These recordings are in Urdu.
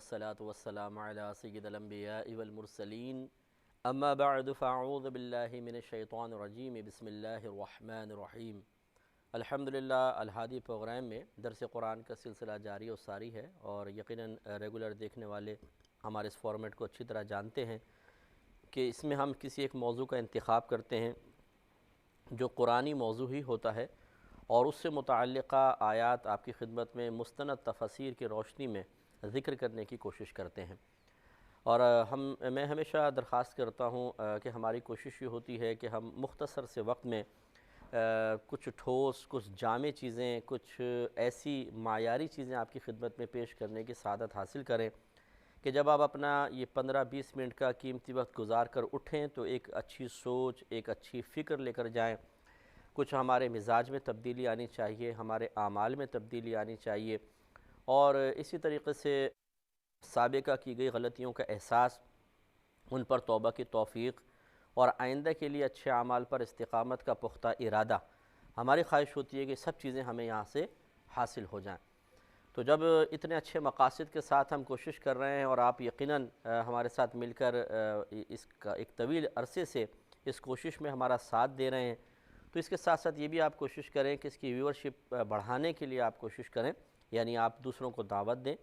والصلاة والسلام على سید الانبیاء والمرسلین اما بعد فاعوذ باللہ من الشیطان الرجیم بسم اللہ الرحمن الرحیم۔ الحمدللہ الہادی پروگرام میں درس قرآن کا سلسلہ جاری و ساری ہے، اور یقیناً ریگولر دیکھنے والے ہمارے اس فارمیٹ کو اچھی طرح جانتے ہیں کہ اس میں ہم کسی ایک موضوع کا انتخاب کرتے ہیں جو قرآنی موضوع ہی ہوتا ہے، اور اس سے متعلقہ آیات آپ کی خدمت میں مستند تفاسیر کی روشنی میں ذکر کرنے کی کوشش کرتے ہیں۔ اور میں ہمیشہ درخواست کرتا ہوں کہ ہماری کوشش یہ ہوتی ہے کہ ہم مختصر سے وقت میں کچھ ٹھوس، کچھ جامع چیزیں، کچھ ایسی معیاری چیزیں آپ کی خدمت میں پیش کرنے کی سعادت حاصل کریں کہ جب آپ اپنا یہ 15-20 منٹ کا قیمتی وقت گزار کر اٹھیں تو ایک اچھی سوچ، ایک اچھی فکر لے کر جائیں۔ کچھ ہمارے مزاج میں تبدیلی آنی چاہیے، ہمارے اعمال میں تبدیلی آنی چاہیے، اور اسی طریقے سے سابقہ کی گئی غلطیوں کا احساس، ان پر توبہ کی توفیق، اور آئندہ کے لیے اچھے اعمال پر استقامت کا پختہ ارادہ۔ ہماری خواہش ہوتی ہے کہ سب چیزیں ہمیں یہاں سے حاصل ہو جائیں۔ تو جب اتنے اچھے مقاصد کے ساتھ ہم کوشش کر رہے ہیں، اور آپ یقیناً ہمارے ساتھ مل کر اس کا ایک طویل عرصے سے اس کوشش میں ہمارا ساتھ دے رہے ہیں، تو اس کے ساتھ ساتھ یہ بھی آپ کوشش کریں کہ اس کی ویورشپ بڑھانے کے لیے آپ کوشش کریں، یعنی آپ دوسروں کو دعوت دیں۔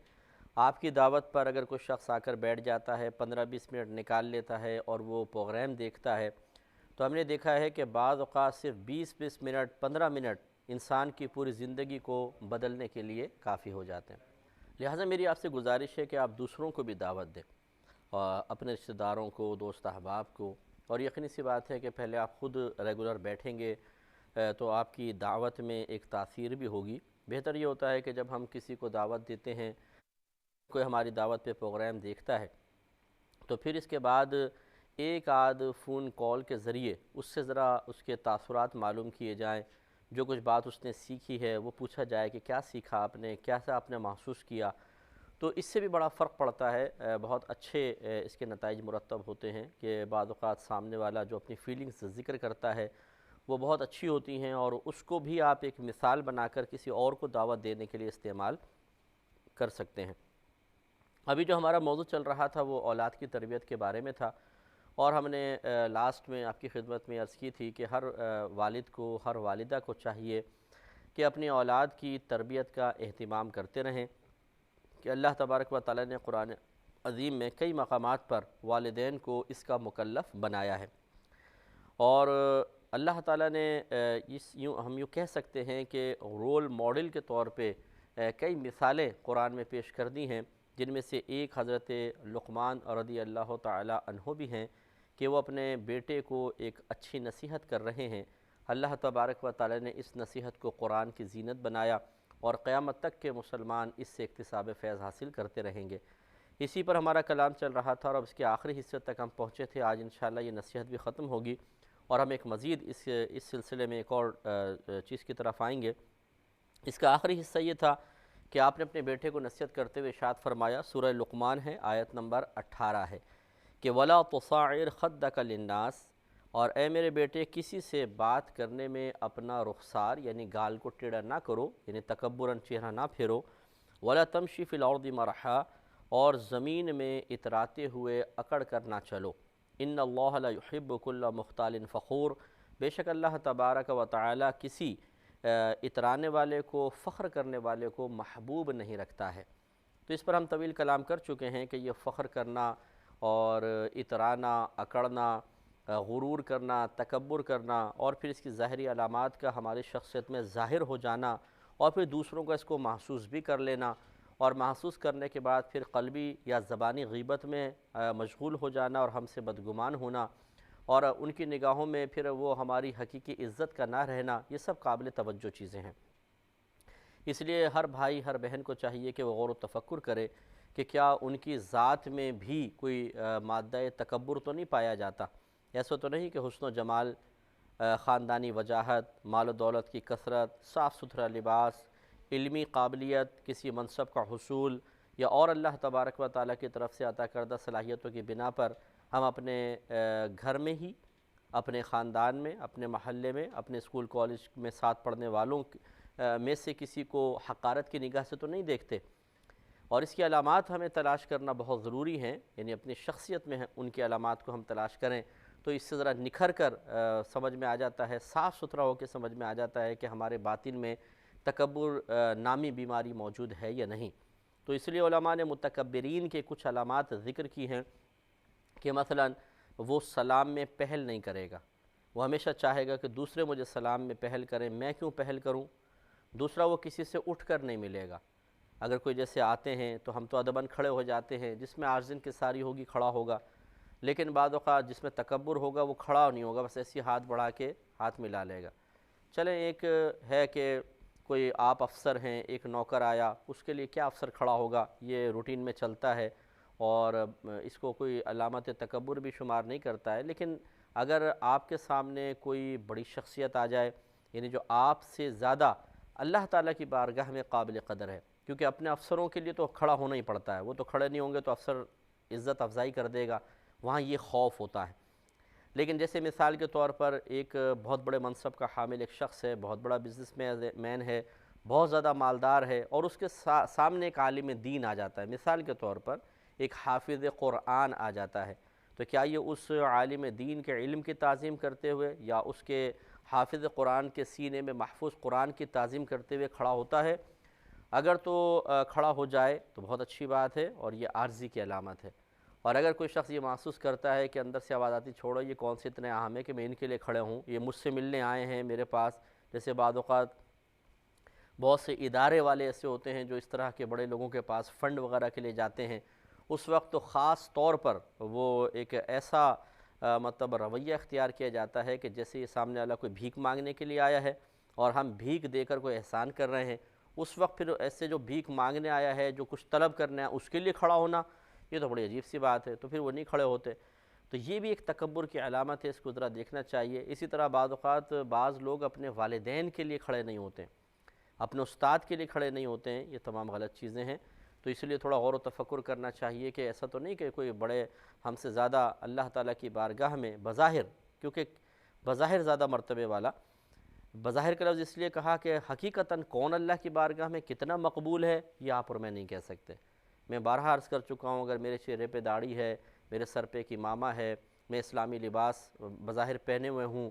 آپ کی دعوت پر اگر کوئی شخص آ کر بیٹھ جاتا ہے، 15-20 منٹ نکال لیتا ہے اور وہ پروگرام دیکھتا ہے، تو ہم نے دیکھا ہے کہ بعض اوقات صرف 20 منٹ، 15 منٹ انسان کی پوری زندگی کو بدلنے کے لیے کافی ہو جاتے ہیں۔ لہٰذا میری آپ سے گزارش ہے کہ آپ دوسروں کو بھی دعوت دیں، اپنے رشتہ داروں کو، دوست احباب کو، اور یقینی سی بات ہے کہ پہلے آپ خود ریگولر بیٹھیں گے تو آپ کی دعوت میں ایک تاثیر بھی ہوگی۔ بہتر یہ ہوتا ہے کہ جب ہم کسی کو دعوت دیتے ہیں، کوئی ہماری دعوت پہ پروگرام دیکھتا ہے، تو پھر اس کے بعد ایک آدھ فون کال کے ذریعے اس سے ذرا اس کے تاثرات معلوم کیے جائیں، جو کچھ بات اس نے سیکھی ہے وہ پوچھا جائے کہ کیا سیکھا آپ نے، کیسا آپ نے محسوس کیا، تو اس سے بھی بڑا فرق پڑتا ہے۔ بہت اچھے اس کے نتائج مرتب ہوتے ہیں کہ بعض اوقات سامنے والا جو اپنی فیلنگز ذکر کرتا ہے وہ بہت اچھی ہوتی ہیں، اور اس کو بھی آپ ایک مثال بنا کر کسی اور کو دعوت دینے کے لیے استعمال کر سکتے ہیں۔ ابھی جو ہمارا موضوع چل رہا تھا وہ اولاد کی تربیت کے بارے میں تھا، اور ہم نے لاسٹ میں آپ کی خدمت میں عرض کی تھی کہ ہر والد کو، ہر والدہ کو چاہیے کہ اپنی اولاد کی تربیت کا اہتمام کرتے رہیں، کہ اللہ تبارک و تعالی نے قرآن عظیم میں کئی مقامات پر والدین کو اس کا مکلف بنایا ہے، اور اللہ تعالیٰ نے ہم یوں کہہ سکتے ہیں کہ رول ماڈل کے طور پہ کئی مثالیں قرآن میں پیش کر دی ہیں، جن میں سے ایک حضرت لقمان رضی اللہ تعالی عنہ بھی ہیں کہ وہ اپنے بیٹے کو ایک اچھی نصیحت کر رہے ہیں۔ اللہ تبارک و تعالی نے اس نصیحت کو قرآن کی زینت بنایا، اور قیامت تک کے مسلمان اس سے اکتساب فیض حاصل کرتے رہیں گے۔ اسی پر ہمارا کلام چل رہا تھا، اور اب اس کے آخری حصے تک ہم پہنچے تھے۔ آج انشاءاللہ یہ نصیحت بھی ختم ہوگی، اور ہم ایک مزید اس سلسلے میں ایک اور چیز کی طرف آئیں گے۔ اس کا آخری حصہ یہ تھا کہ آپ نے اپنے بیٹے کو نصیحت کرتے ہوئے ارشاد فرمایا، سورہ لقمان ہے، آیت نمبر 18 ہے کہ وَلَا تُصَعِّرْ خَدَّكَ لِلنَّاسِ، اور اے میرے بیٹے کسی سے بات کرنے میں اپنا رخسار یعنی گال کو ٹیڑھا نہ کرو، یعنی تکبراً چہرہ نہ پھیرو، وَلَا تَمْشِ فِي الْأَرْضِ مَرَحًا، اور زمین میں اتراتے ہوئے اکڑ کر نہ چلو، إِنَّ اللَّهَ لَا يُحِبُّ كُلَّ مُخْتَالٍ فَخُورٍ، بے شک اللہ تبارک و تعالی کسی اترانے والے کو، فخر کرنے والے کو محبوب نہیں رکھتا ہے۔ تو اس پر ہم طویل کلام کر چکے ہیں کہ یہ فخر کرنا اور اترانا، اکڑنا، غرور کرنا، تکبر کرنا، اور پھر اس کی ظاہری علامات کا ہماری شخصیت میں ظاہر ہو جانا، اور پھر دوسروں کا اس کو محسوس بھی کر لینا، اور محسوس کرنے کے بعد پھر قلبی یا زبانی غیبت میں مشغول ہو جانا اور ہم سے بدگمان ہونا، اور ان کی نگاہوں میں پھر وہ ہماری حقیقی عزت کا نہ رہنا، یہ سب قابل توجہ چیزیں ہیں۔ اس لیے ہر بھائی، ہر بہن کو چاہیے کہ وہ غور و تفکر کرے کہ کیا ان کی ذات میں بھی کوئی مادہ تکبر تو نہیں پایا جاتا۔ ایسا تو نہیں کہ حسن و جمال، خاندانی وجاہت، مال و دولت کی کثرت، صاف ستھرا لباس، علمی قابلیت، کسی منصب کا حصول، یا اور اللہ تبارک و تعالیٰ کی طرف سے عطا کردہ صلاحیتوں کی بنا پر ہم اپنے گھر میں ہی، اپنے خاندان میں، اپنے محلے میں، اپنے اسکول کالج میں ساتھ پڑھنے والوں میں سے کسی کو حقارت کی نگاہ سے تو نہیں دیکھتے، اور اس کی علامات ہمیں تلاش کرنا بہت ضروری ہیں، یعنی اپنی شخصیت میں ان کی علامات کو ہم تلاش کریں تو اس سے ذرا نکھر کر سمجھ میں آ جاتا ہے، صاف ستھرا ہو کے سمجھ میں آ جاتا ہے کہ ہمارے باطن میں تکبر نامی بیماری موجود ہے یا نہیں۔ تو اس لیے علماء نے متکبرین کے کچھ علامات ذکر کی ہیں کہ مثلا وہ سلام میں پہل نہیں کرے گا، وہ ہمیشہ چاہے گا کہ دوسرے مجھے سلام میں پہل کریں، میں کیوں پہل کروں۔ دوسرا، وہ کسی سے اٹھ کر نہیں ملے گا، اگر کوئی جیسے آتے ہیں تو ہم تو ادباً کھڑے ہو جاتے ہیں، جس میں عاجزی انکساری ہوگی کھڑا ہوگا، لیکن بعض اوقات جس میں تکبر ہوگا وہ کھڑا نہیں ہوگا، بس ایسی ہاتھ بڑھا کے ہاتھ ملا لے گا۔ چلیں ایک ہے کہ کوئی آپ افسر ہیں، ایک نوکر آیا، اس کے لیے کیا افسر کھڑا ہوگا، یہ روٹین میں چلتا ہے اور اس کو کوئی علامت تکبر بھی شمار نہیں کرتا ہے۔ لیکن اگر آپ کے سامنے کوئی بڑی شخصیت آ جائے، یعنی جو آپ سے زیادہ اللہ تعالیٰ کی بارگاہ میں قابل قدر ہے، کیونکہ اپنے افسروں کے لیے تو کھڑا ہونا ہی پڑتا ہے، وہ تو کھڑے نہیں ہوں گے تو افسر عزت افزائی کر دے گا، وہاں یہ خوف ہوتا ہے۔ لیکن جیسے مثال کے طور پر ایک بہت بڑے منصب کا حامل ایک شخص ہے، بہت بڑا بزنس مین ہے، بہت زیادہ مالدار ہے، اور اس کے سامنے ایک عالم دین آ جاتا ہے، مثال کے طور پر ایک حافظ قرآن آ جاتا ہے، تو کیا یہ اس عالم دین کے علم کی تعظیم کرتے ہوئے یا اس کے حافظ قرآن کے سینے میں محفوظ قرآن کی تعظیم کرتے ہوئے کھڑا ہوتا ہے؟ اگر تو کھڑا ہو جائے تو بہت اچھی بات ہے اور یہ عاجزی کی علامت ہے، اور اگر کوئی شخص یہ محسوس کرتا ہے کہ اندر سے آواز آتی چھوڑو یہ کون سے اتنے اہم ہے کہ میں ان کے لیے کھڑے ہوں، یہ مجھ سے ملنے آئے ہیں میرے پاس، جیسے بعض اوقات بہت سے ادارے والے ایسے ہوتے ہیں جو اس طرح کے بڑے لوگوں کے پاس فنڈ وغیرہ کے لیے جاتے ہیں، اس وقت تو خاص طور پر وہ ایک ایسا مطلب رویہ اختیار کیا جاتا ہے کہ جیسے یہ سامنے والا کوئی بھیک مانگنے کے لیے آیا ہے اور ہم بھیک دے کر کوئی احسان کر رہے ہیں، اس وقت پھر ایسے جو بھیک مانگنے آیا ہے، جو کچھ طلب کرنے آیا اس کے لیے کھڑا ہونا، یہ تو بڑی عجیب سی بات ہے، تو پھر وہ نہیں کھڑے ہوتے۔ تو یہ بھی ایک تکبر کی علامت ہے، اس کو ذرا دیکھنا چاہیے۔ اسی طرح بعض اوقات بعض لوگ اپنے والدین کے لیے کھڑے نہیں ہوتے، اپنے استاد کے لیے کھڑے نہیں ہوتے ہیں، یہ تمام غلط چیزیں ہیں۔ تو اس لیے تھوڑا غور و تفکر کرنا چاہیے کہ ایسا تو نہیں کہ کوئی بڑے ہم سے زیادہ اللہ تعالیٰ کی بارگاہ میں بظاہر، کیونکہ بظاہر زیادہ مرتبے والا، بظاہر کا لفظ اس لیے کہا کہ حقیقتاً کون اللہ کی بارگاہ میں کتنا مقبول ہے یہ آپ اور میں نہیں کہہ سکتے۔ میں بارہا عرض کر چکا ہوں، اگر میرے چہرے پہ داڑھی ہے، میرے سر پہ ایک امامہ ہے، میں اسلامی لباس بظاہر پہنے ہوئے ہوں،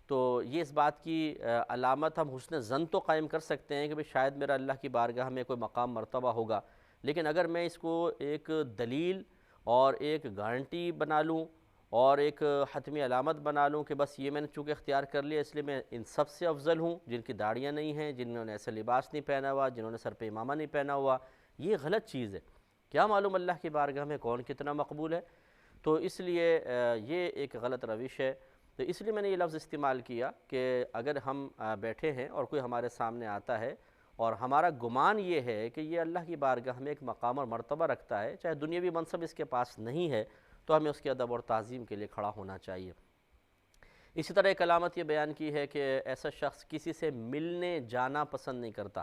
تو یہ اس بات کی علامت ہم حسن ظن تو قائم کر سکتے ہیں کہ بھئی شاید میرا اللہ کی بارگاہ میں کوئی مقام مرتبہ ہوگا، لیکن اگر میں اس کو ایک دلیل اور ایک گارنٹی بنا لوں اور ایک حتمی علامت بنا لوں کہ بس یہ میں نے چونکہ اختیار کر لیا اس لیے میں ان سب سے افضل ہوں، جن کی داڑیاں نہیں ہیں، جنہوں نے ایسا لباس نہیں پہنا ہوا، جنہوں نے سر پہ امامہ نہیں پہنا ہوا، یہ غلط چیز ہے۔ کیا معلوم اللہ کی بارگاہ میں کون کتنا مقبول ہے؟ تو اس لیے یہ ایک غلط روش ہے۔ تو اس لیے میں نے یہ لفظ استعمال کیا کہ اگر ہم بیٹھے ہیں اور کوئی ہمارے سامنے آتا ہے اور ہمارا گمان یہ ہے کہ یہ اللہ کی بارگاہ میں ایک مقام اور مرتبہ رکھتا ہے، چاہے دنیاوی منصب اس کے پاس نہیں ہے، تو ہمیں اس کے ادب اور تعظیم کے لیے کھڑا ہونا چاہیے۔ اسی طرح ایک علامت یہ بیان کی ہے کہ ایسا شخص کسی سے ملنے جانا پسند نہیں کرتا،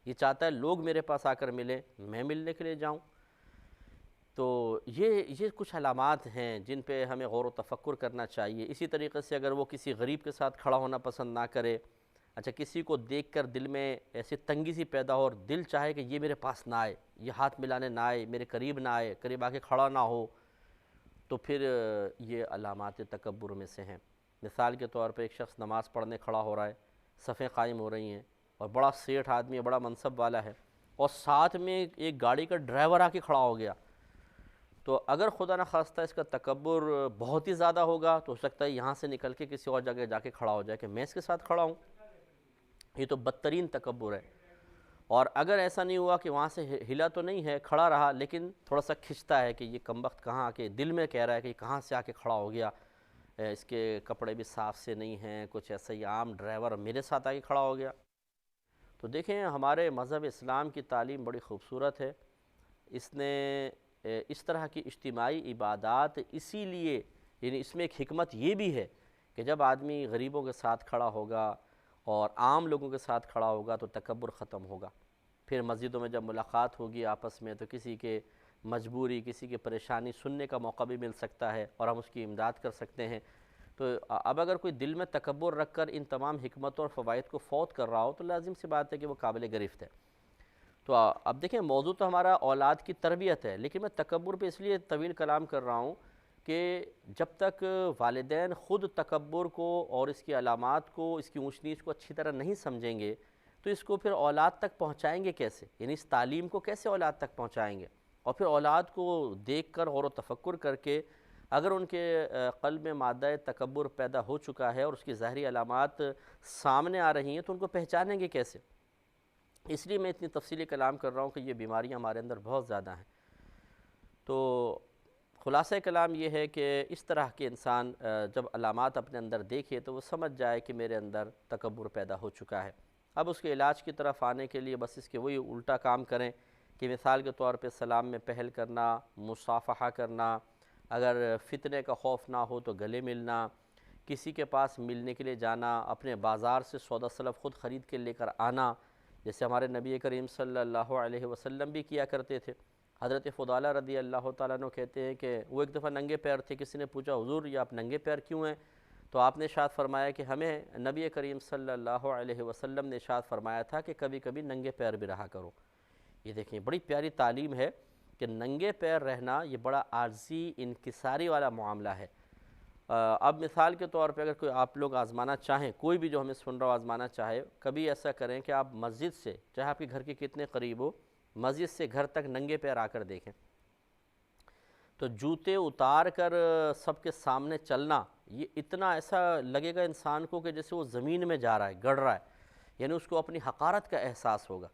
یہ چاہتا ہے لوگ میرے پاس آ کر ملیں، میں ملنے کے لیے جاؤں۔ تو یہ کچھ علامات ہیں جن پہ ہمیں غور و تفکر کرنا چاہیے۔ اسی طریقے سے اگر وہ کسی غریب کے ساتھ کھڑا ہونا پسند نہ کرے، اچھا کسی کو دیکھ کر دل میں ایسی تنگی سی پیدا ہو اور دل چاہے کہ یہ میرے پاس نہ آئے، یہ ہاتھ ملانے نہ آئے، میرے قریب نہ آئے، قریب آ کے کھڑا نہ ہو، تو پھر یہ علامات تکبر میں سے ہیں۔ مثال کے طور پہ ایک شخص نماز پڑھنے کھڑا ہو رہا ہے، صفیں قائم ہو رہی ہیں اور بڑا سیٹھ آدمی ہے، بڑا منصب والا ہے، اور ساتھ میں ایک گاڑی کا ڈرائیور آ کے کھڑا ہو گیا، تو اگر خدا نخواستہ اس کا تکبر بہت ہی زیادہ ہوگا تو ہو سکتا ہے یہاں سے نکل کے کسی اور جگہ جا کے کھڑا ہو جائے کہ میں اس کے ساتھ کھڑا ہوں، یہ تو بدترین تکبر ہے۔ اور اگر ایسا نہیں ہوا کہ وہاں سے ہلا تو نہیں ہے، کھڑا رہا، لیکن تھوڑا سا کھنچتا ہے کہ یہ کمبخت کہاں آ کے، دل میں کہہ رہا ہے کہ یہ کہاں سے آ کے کھڑا ہو گیا، اس کے کپڑے بھی صاف سے نہیں ہیں، کچھ ایسا ہی عام ڈرائیور میرے ساتھ آ کے کھڑا ہو گیا۔ تو دیکھیں ہمارے مذہب اسلام کی تعلیم بڑی خوبصورت ہے، اس نے اس طرح کی اجتماعی عبادات اسی لیے، یعنی اس میں ایک حکمت یہ بھی ہے کہ جب آدمی غریبوں کے ساتھ کھڑا ہوگا اور عام لوگوں کے ساتھ کھڑا ہوگا تو تکبر ختم ہوگا۔ پھر مسجدوں میں جب ملاقات ہوگی آپس میں تو کسی کے مجبوری، کسی کی پریشانی سننے کا موقع بھی مل سکتا ہے اور ہم اس کی امداد کر سکتے ہیں۔ تو اب اگر کوئی دل میں تکبر رکھ کر ان تمام حکمتوں اور فوائد کو فوت کر رہا ہو تو لازم سی بات ہے کہ وہ قابل گرفت ہے۔ تو اب دیکھیں موضوع تو ہمارا اولاد کی تربیت ہے، لیکن میں تکبر پہ اس لیے طویل کلام کر رہا ہوں کہ جب تک والدین خود تکبر کو اور اس کی علامات کو، اس کی اونچ نیچ کو اچھی طرح نہیں سمجھیں گے تو اس کو پھر اولاد تک پہنچائیں گے کیسے؟ یعنی اس تعلیم کو کیسے اولاد تک پہنچائیں گے؟ اور پھر اولاد کو دیکھ کر غور و تفکر کر کے اگر ان کے قلب میں مادہ تکبر پیدا ہو چکا ہے اور اس کی ظاہری علامات سامنے آ رہی ہیں تو ان کو پہچانیں گے کیسے؟ اس لیے میں اتنی تفصیلی کلام کر رہا ہوں کہ یہ بیماریاں ہمارے اندر بہت زیادہ ہیں۔ تو خلاصہ کلام یہ ہے کہ اس طرح کے انسان جب علامات اپنے اندر دیکھے تو وہ سمجھ جائے کہ میرے اندر تکبر پیدا ہو چکا ہے۔ اب اس کے علاج کی طرف آنے کے لیے بس اس کے وہی الٹا کام کریں کہ مثال کے طور پہ سلام میں پہل کرنا، مصافحہ کرنا، اگر فتنے کا خوف نہ ہو تو گلے ملنا، کسی کے پاس ملنے کے لیے جانا، اپنے بازار سے سودا سلف خود خرید کے لے کر آنا، جیسے ہمارے نبی کریم صلی اللہ علیہ وسلم بھی کیا کرتے تھے۔ حضرت فضالہ رضی اللہ تعالیٰ عنہ کہتے ہیں کہ وہ ایک دفعہ ننگے پیر تھے، کسی نے پوچھا حضور یہ آپ ننگے پیر کیوں ہیں؟ تو آپ نے ارشاد فرمایا کہ ہمیں نبی کریم صلی اللہ علیہ وسلم نے ارشاد فرمایا تھا کہ کبھی کبھی ننگے پیر بھی رہا کرو۔ یہ دیکھیں بڑی پیاری تعلیم ہے کہ ننگے پیر رہنا یہ بڑا عاجزی انکساری والا معاملہ ہے۔ اب مثال کے طور پہ اگر کوئی آپ لوگ آزمانا چاہیں، کوئی بھی جو ہمیں سن رہا ہو آزمانا چاہے، کبھی ایسا کریں کہ آپ مسجد سے، چاہے آپ کے گھر کے کتنے قریب ہو، مسجد سے گھر تک ننگے پیر آ کر دیکھیں تو جوتے اتار کر سب کے سامنے چلنا، یہ اتنا ایسا لگے گا انسان کو کہ جیسے وہ زمین میں جا رہا ہے، گڑ رہا ہے، یعنی اس کو اپنی حقارت کا احساس ہوگا۔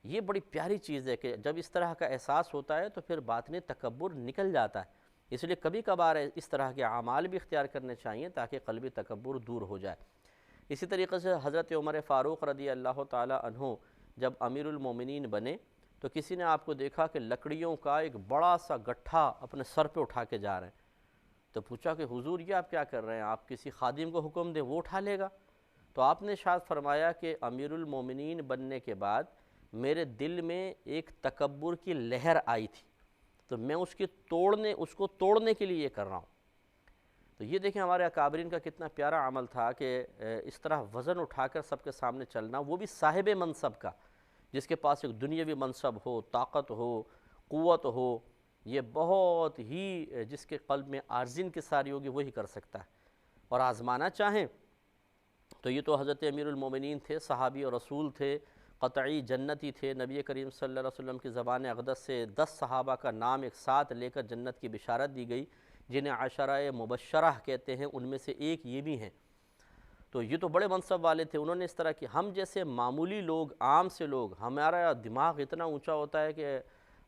یہ بڑی پیاری چیز ہے کہ جب اس طرح کا احساس ہوتا ہے تو پھر باطنی تکبر نکل جاتا ہے۔ اس لیے کبھی کبھار اس طرح کے اعمال بھی اختیار کرنے چاہیے تاکہ قلبی تکبر دور ہو جائے۔ اسی طریقے سے حضرت عمر فاروق رضی اللہ تعالی عنہ جب امیر المومنین بنے تو کسی نے آپ کو دیکھا کہ لکڑیوں کا ایک بڑا سا گٹھا اپنے سر پہ اٹھا کے جا رہے ہیں، تو پوچھا کہ حضور یہ آپ کیا کر رہے ہیں؟ آپ کسی خادم کو حکم دیں وہ اٹھا لے گا؟ تو آپ نے ارشاد فرمایا کہ امیر المومنین بننے کے بعد میرے دل میں ایک تکبر کی لہر آئی تھی تو میں اس کو توڑنے کے لیے یہ کر رہا ہوں۔ تو یہ دیکھیں ہمارے اکابرین کا کتنا پیارا عمل تھا کہ اس طرح وزن اٹھا کر سب کے سامنے چلنا، وہ بھی صاحب منصب کا، جس کے پاس ایک دنیاوی منصب ہو، طاقت ہو، قوت ہو، یہ بہت ہی جس کے قلب میں عاجزی انکساری ہوگی وہی کر سکتا ہے۔ اور آزمانا چاہیں تو یہ تو حضرت امیر المومنین تھے، صحابی اور رسول تھے، قطعی جنتی تھے۔ نبی کریم صلی اللہ علیہ وسلم کی زبان اقدس سے 10 صحابہ کا نام ایک ساتھ لے کر جنت کی بشارت دی گئی، جنہیں عشرہ مبشرہ کہتے ہیں، ان میں سے ایک یہ بھی ہیں۔ تو یہ تو بڑے منصب والے تھے، انہوں نے اس طرح کی۔ ہم جیسے معمولی لوگ، عام سے لوگ، ہمارا دماغ اتنا اونچا ہوتا ہے کہ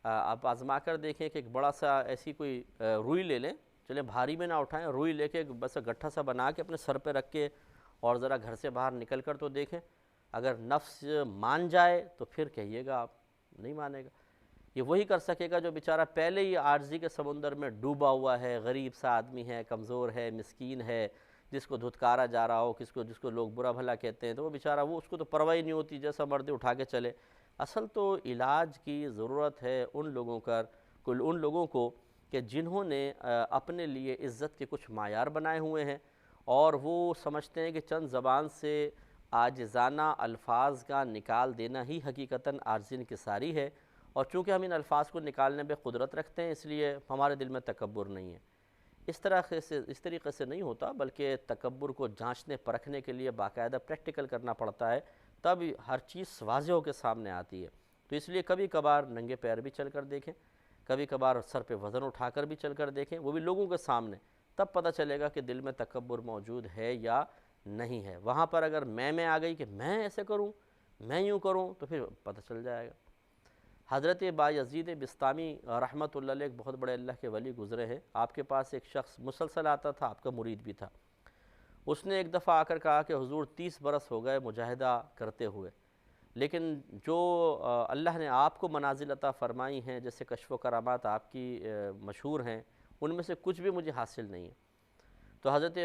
آپ آزما کر دیکھیں کہ ایک بڑا سا ایسی کوئی روئی لے لیں، چلیں بھاری میں نہ اٹھائیں، روئی لے کے بس گٹھا سا بنا کے اپنے سر پہ رکھ کے اور ذرا گھر سے باہر نکل کر تو دیکھیں، اگر نفس مان جائے تو پھر کہیے گا آپ، نہیں مانے گا۔ یہ وہی کر سکے گا جو بیچارہ پہلے ہی عاجزی کے سمندر میں ڈوبا ہوا ہے، غریب سا آدمی ہے، کمزور ہے، مسکین ہے، جس کو دھتکارا جا رہا ہو، جس کو لوگ برا بھلا کہتے ہیں، تو وہ بیچارہ اس کو تو پرواہ نہیں ہوتی، جیسا مرضی اٹھا کے چلے۔ اصل تو علاج کی ضرورت ہے ان لوگوں کو کہ جنہوں نے اپنے لیے عزت کے کچھ معیار بنائے ہوئے ہیں اور وہ سمجھتے ہیں کہ چند زبان سے عاجزانہ الفاظ کا نکال دینا ہی حقیقتاً عاجزی انکساری ہے، اور چونکہ ہم ان الفاظ کو نکالنے پہ قدرت رکھتے ہیں اس لیے ہمارے دل میں تکبر نہیں ہے۔ اس طریقے سے نہیں ہوتا، بلکہ تکبر کو جانچنے پرکھنے کے لیے باقاعدہ پریکٹیکل کرنا پڑتا ہے، تب ہر چیز واضح ہو کے سامنے آتی ہے۔ تو اس لیے کبھی کبھار ننگے پیر بھی چل کر دیکھیں، کبھی کبھار سر پہ وزن اٹھا کر بھی چل کر دیکھیں، وہ بھی لوگوں کے سامنے، تب پتہ چلے گا کہ دل میں تکبر موجود ہے یا نہیں ہے۔ وہاں پر اگر میں آ گئی کہ میں ایسے کروں، میں یوں کروں، تو پھر پتہ چل جائے گا۔ حضرت بایزید بسطامی رحمۃ اللہ علیہ ایک بہت بڑے اللہ کے ولی گزرے ہیں، آپ کے پاس ایک شخص مسلسل آتا تھا، آپ کا مرید بھی تھا۔ اس نے ایک دفعہ آ کر کہا کہ حضور 30 برس ہو گئے مجاہدہ کرتے ہوئے، لیکن جو اللہ نے آپ کو منازل عطا فرمائی ہیں، جیسے کشف و کرامات آپ کی مشہور ہیں، ان میں سے کچھ بھی مجھے حاصل نہیں ہے۔ تو حضرت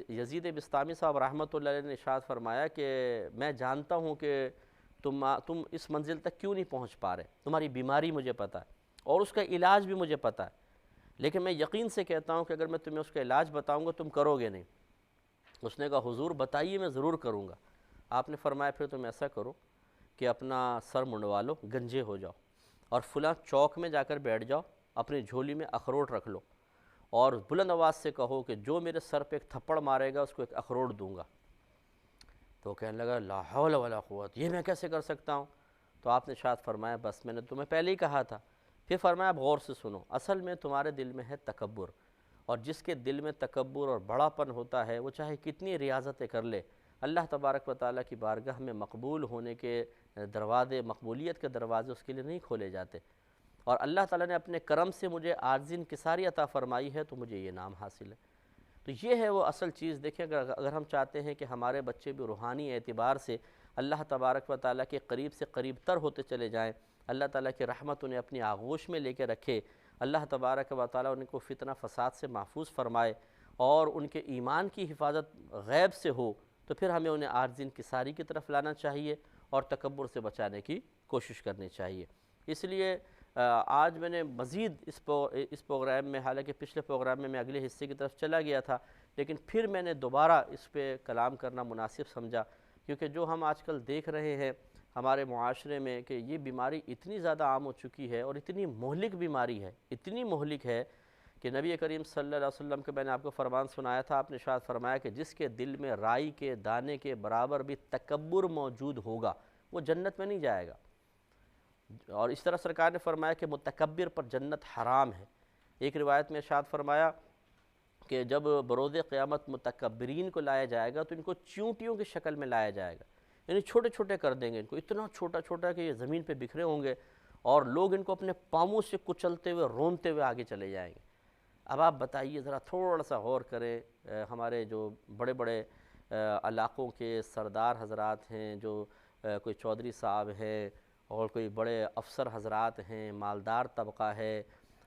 یزید بسطامی صاحب رحمۃ اللہ علیہ نے ارشاد فرمایا کہ میں جانتا ہوں کہ تم اس منزل تک کیوں نہیں پہنچ پا رہے، تمہاری بیماری مجھے پتہ ہے اور اس کا علاج بھی مجھے پتہ ہے، لیکن میں یقین سے کہتا ہوں کہ اگر میں تمہیں اس کا علاج بتاؤں گا تم کرو گے نہیں۔ اس نے کہا حضور بتائیے، میں ضرور کروں گا۔ آپ نے فرمایا پھر تم ایسا کرو کہ کہ اپنا سر منڈوا لو، گنجے ہو جاؤ، اور فلاں چوک میں جا کر بیٹھ جاؤ، اپنی جھولی میں اخروٹ رکھ لو، اور بلند آواز سے کہو کہ جو میرے سر پہ ایک تھپڑ مارے گا اس کو ایک اخروٹ دوں گا۔ تو کہنے لگا لا حول ولا قوت، یہ میں کیسے کر سکتا ہوں؟ تو آپ نے ارشاد فرمایا بس میں نے تمہیں پہلے ہی کہا تھا۔ پھر فرمایا اب غور سے سنو، اصل میں تمہارے دل میں ہے تکبر، اور جس کے دل میں تکبر اور بڑا پن ہوتا ہے وہ چاہے کتنی ریاضتیں کر لے، اللہ تبارک و تعالیٰ کی بارگاہ میں مقبول ہونے کے دروازے، مقبولیت کے دروازے اس کے لیے نہیں کھولے جاتے۔ اور اللہ تعالیٰ نے اپنے کرم سے مجھے عاجزی انکساری عطا فرمائی ہے، تو مجھے یہ نام حاصل ہے۔ تو یہ ہے وہ اصل چیز۔ دیکھیں اگر ہم چاہتے ہیں کہ ہمارے بچے بھی روحانی اعتبار سے اللہ تبارک و تعالیٰ کے قریب سے قریب تر ہوتے چلے جائیں، اللہ تعالیٰ کی رحمت انہیں اپنی آغوش میں لے کے رکھے، اللہ تبارک و تعالیٰ ان کو فتنہ فساد سے محفوظ فرمائے، اور ان کے ایمان کی حفاظت غیب سے ہو، تو پھر ہمیں انہیں عاجزی انکساری کی طرف لانا چاہیے اور تکبر سے بچانے کی کوشش کرنی چاہیے۔ اس لیے آج میں نے مزید اس پروگرام میں، حالانکہ پچھلے پروگرام میں اگلے حصے کی طرف چلا گیا تھا، لیکن پھر میں نے دوبارہ اس پہ کلام کرنا مناسب سمجھا، کیونکہ جو ہم آج کل دیکھ رہے ہیں ہمارے معاشرے میں کہ یہ بیماری اتنی زیادہ عام ہو چکی ہے، اور اتنی مہلک بیماری ہے، اتنی مہلک ہے کہ نبی کریم صلی اللہ علیہ وسلم کے میں نے آپ کو فرمان سنایا تھا، آپ نے ارشاد فرمایا کہ جس کے دل میں رائی کے دانے کے برابر بھی تکبر موجود ہوگا وہ جنت میں نہیں جائے گا۔ اور اس طرح سرکار نے فرمایا کہ متکبر پر جنت حرام ہے۔ ایک روایت میں ارشاد فرمایا کہ جب بروز قیامت متکبرین کو لایا جائے گا تو ان کو چیونٹیوں کی شکل میں لایا جائے گا، یعنی چھوٹے چھوٹے کر دیں گے ان کو، اتنا چھوٹا چھوٹا کہ یہ زمین پہ بکھرے ہوں گے، اور لوگ ان کو اپنے پاؤں سے کچلتے ہوئے رونتے ہوئے آگے چلے جائیں گے۔ اب آپ بتائیے، ذرا تھوڑا سا غور کریں، ہمارے جو بڑے بڑے علاقوں کے سردار حضرات ہیں، جو کوئی چودھری صاحب ہیں اور کوئی بڑے افسر حضرات ہیں، مالدار طبقہ ہے،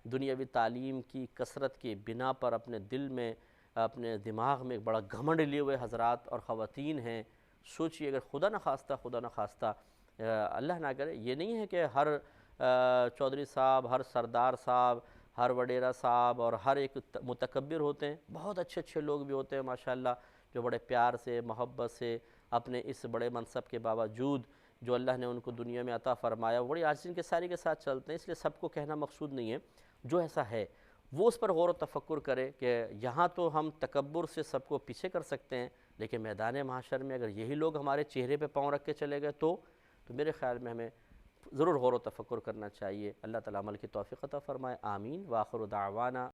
دنیاوی تعلیم کی کثرت کی بنا پر اپنے دل میں، اپنے دماغ میں ایک بڑا گھمنڈ لیے ہوئے حضرات اور خواتین ہیں، سوچئے اگر خدا نہ خواستہ اللہ نہ کرے، یہ نہیں ہے کہ ہر چودھری صاحب، ہر سردار صاحب، ہر وڈیرا صاحب اور ہر ایک متکبر ہوتے ہیں، بہت اچھے اچھے لوگ بھی ہوتے ہیں ماشاءاللہ، جو بڑے پیار سے، محبت سے، اپنے اس بڑے منصب کے باوجود جو اللہ نے ان کو دنیا میں عطا فرمایا، وہ بڑی عاجزی انکساری کے ساتھ چلتے ہیں۔ اس لیے سب کو کہنا مقصود نہیں ہے، جو ایسا ہے وہ اس پر غور و تفکر کرے کہ یہاں تو ہم تکبر سے سب کو پیچھے کر سکتے ہیں، لیکن میدان محشر میں اگر یہی لوگ ہمارے چہرے پہ پاؤں رکھ کے چلے گئے تو میرے خیال میں ہمیں ضرور غور و تفکر کرنا چاہیے۔ اللہ تعالیٰ عمل کی توفیق عطا فرمائے، آمین۔ وآخر دعوانا